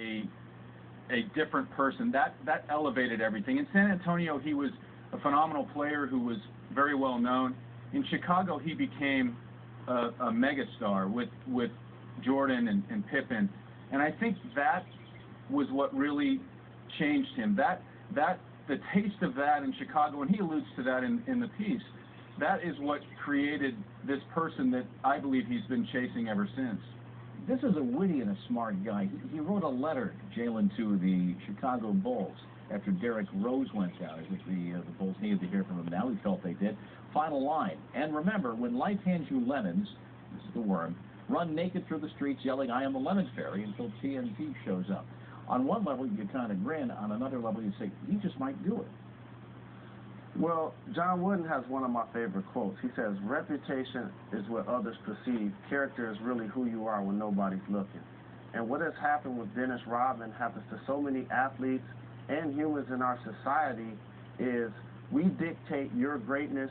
a different person. That elevated everything. In San Antonio, he was a phenomenal player who was very well known. In Chicago, he became a megastar with Jordan and Pippen, and I think that was what really changed him. The taste of that in Chicago, and he alludes to that in the piece, that is what created this person that I believe he's been chasing ever since. This is a witty and a smart guy. He wrote a letter, Jalen, to the Chicago Bulls after Derrick Rose went down. As if the Bulls needed to hear from him now. He felt they did. Final line. And remember, when life hands you lemons, this is the worm, run naked through the streets yelling, "I am a lemon fairy," until TNT shows up. On one level, you kind of grin. On another level, you say, he just might do it. Well, John Wooden has one of my favorite quotes. He says, "Reputation is what others perceive. Character is really who you are when nobody's looking." And what has happened with Dennis Rodman happens to so many athletes and humans in our society is we dictate your greatness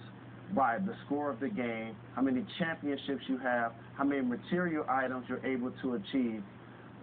by the score of the game, how many championships you have, how many material items you're able to achieve,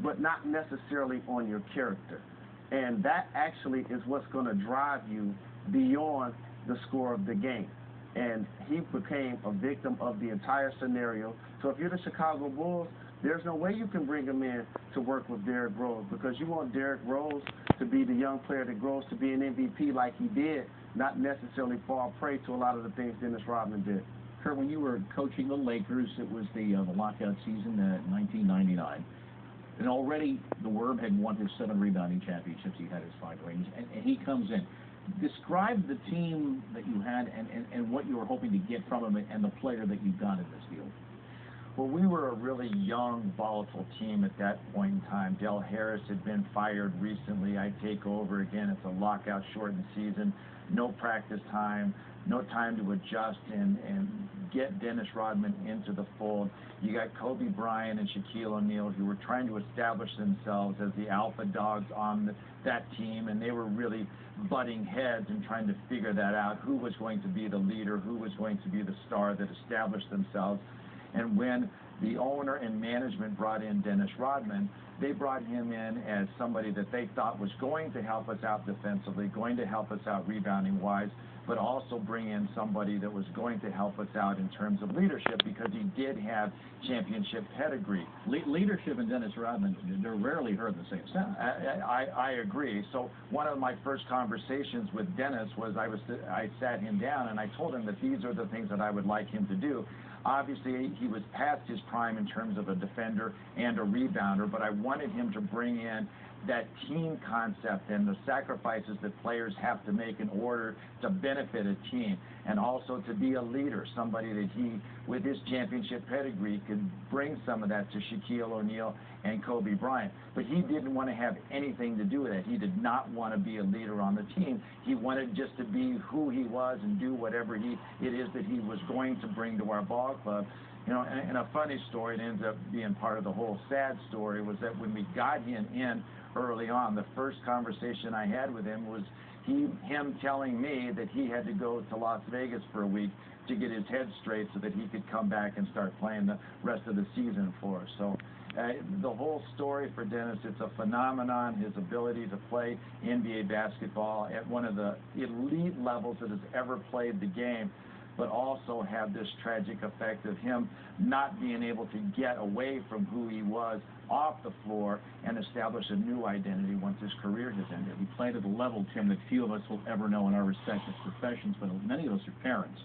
but not necessarily on your character. And that actually is what's going to drive you beyond the score of the game. And he became a victim of the entire scenario. So if you're the Chicago Bulls, there's no way you can bring him in to work with Derrick Rose, because you want Derrick Rose to be the young player that grows to be an MVP like he did, not necessarily fall prey to a lot of the things Dennis Rodman did. Kurt, when you were coaching the Lakers, it was the lockout season, 1999. And already the Worm had won his 7 rebounding championships. He had his 5 rings, and he comes in. Describe the team that you had and what you were hoping to get from him and the player that you got in this deal. Well, we were a really young, volatile team at that point in time. Del Harris had been fired recently. I take over again. It's a lockout shortened season. No practice time, no time to adjust and get Dennis Rodman into the fold. You got Kobe Bryant and Shaquille O'Neal, who were trying to establish themselves as the alpha dogs on that team, and they were really butting heads and trying to figure that out, who was going to be the leader, who was going to be the star that established themselves. And when the owner and management brought in Dennis Rodman, they brought him in as somebody that they thought was going to help us out defensively, going to help us out rebounding-wise, but also bring in somebody that was going to help us out in terms of leadership, because he did have championship pedigree. Leadership and Dennis Rodman, they're rarely heard in the same sentence. I agree. So one of my first conversations with Dennis was I sat him down and I told him that these are the things that I would like him to do. Obviously, he was past his prime in terms of a defender and a rebounder, but I wanted him to bring in that team concept and the sacrifices that players have to make in order to benefit a team, and also to be a leader, somebody that he, with his championship pedigree, could bring some of that to Shaquille O'Neal and Kobe Bryant. But he didn't want to have anything to do with that. He did not want to be a leader on the team. He wanted just to be who he was and do whatever it is that he was going to bring to our ball club. You know, and a funny story, it ends up being part of the whole sad story, was that when we got him in early on, the first conversation I had with him was him telling me that he had to go to Las Vegas for a week to get his head straight so that he could come back and start playing the rest of the season for us. So the whole story for Dennis, it's a phenomenon, his ability to play NBA basketball at one of the elite levels that has ever played the game, but also have this tragic effect of him not being able to get away from who he was off the floor and establish a new identity once his career has ended. He played at a level, Tim, that few of us will ever know in our respective professions, but many of us are parents.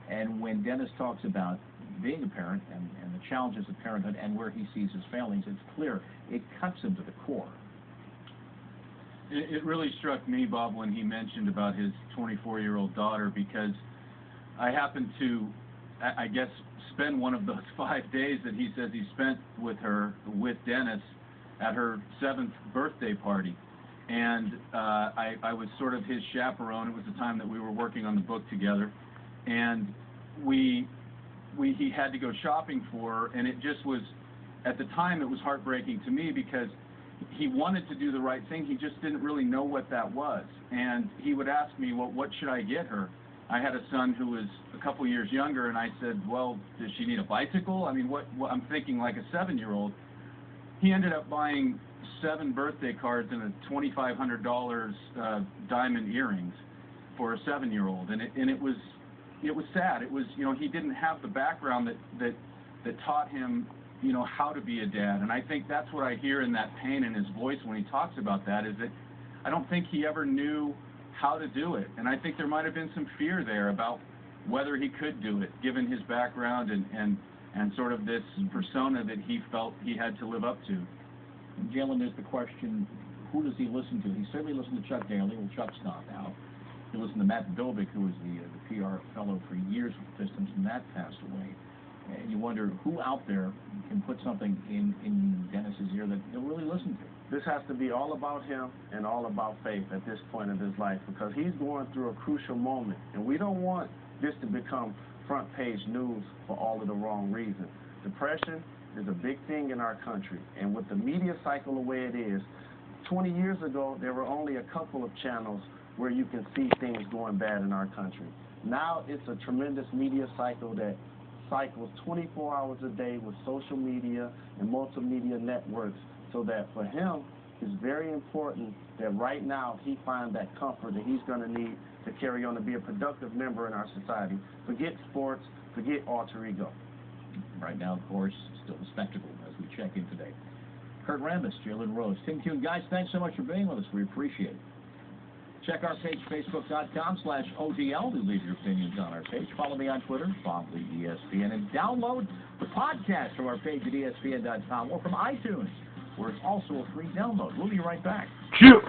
And when Dennis talks about being a parent and the challenges of parenthood and where he sees his failings, it's clear it cuts him to the core. It really struck me, Bob, when he mentioned about his 24-year-old daughter, because I happened to, I guess, spend one of those 5 days that he says he spent with her, with Dennis, at her 7th birthday party. And I was sort of his chaperone. It was the time that we were working on the book together. And he had to go shopping for her, and it just was, at the time, it was heartbreaking to me, because he wanted to do the right thing. He just didn't really know what that was. And he would ask me, well, what should I get her? I had a son who was a couple years younger, and I said, well, does she need a bicycle? I mean, what I'm thinking like a 7-year-old. He ended up buying 7 birthday cards and a $2,500 diamond earrings for a 7-year-old, and it was sad. It was, you know, he didn't have the background that taught him, you know, how to be a dad. And I think that's what I hear in that pain in his voice when he talks about that, is that I don't think he ever knew how to do it. And I think there might have been some fear there about whether he could do it, given his background and sort of this persona that he felt he had to live up to. And Jalen, there's the question, who does he listen to? He certainly listened to Chuck Daly. Well, Chuck's gone now. He listened to Matt Dobick, who was the PR fellow for years with the Pistons, and Matt passed away. And you wonder who out there can put something in Dennis's ear that he'll really listen to. This has to be all about him and all about faith at this point of his life, because he's going through a crucial moment, and we don't want this to become front page news for all of the wrong reasons. Depression is a big thing in our country, and with the media cycle the way it is, 20 years ago there were only a couple of channels where you can see things going bad in our country. Now it's a tremendous media cycle that cycles 24 hours a day with social media and multimedia networks, so that for him it's very important that right now he find that comfort that he's going to need to carry on to be a productive member in our society. Forget sports, forget alter ego. Right now, of course, still a spectacle as we check in today. Kurt Rambis, Jalen Rose, Tim Kuhn. Guys, thanks so much for being with us. We appreciate it. Check our page, facebook.com/OTL, to leave your opinions on our page. Follow me on Twitter, Bob Lee ESPN, and download the podcast from our page at ESPN.com or from iTunes, where it's also a free download. We'll be right back. Shoot.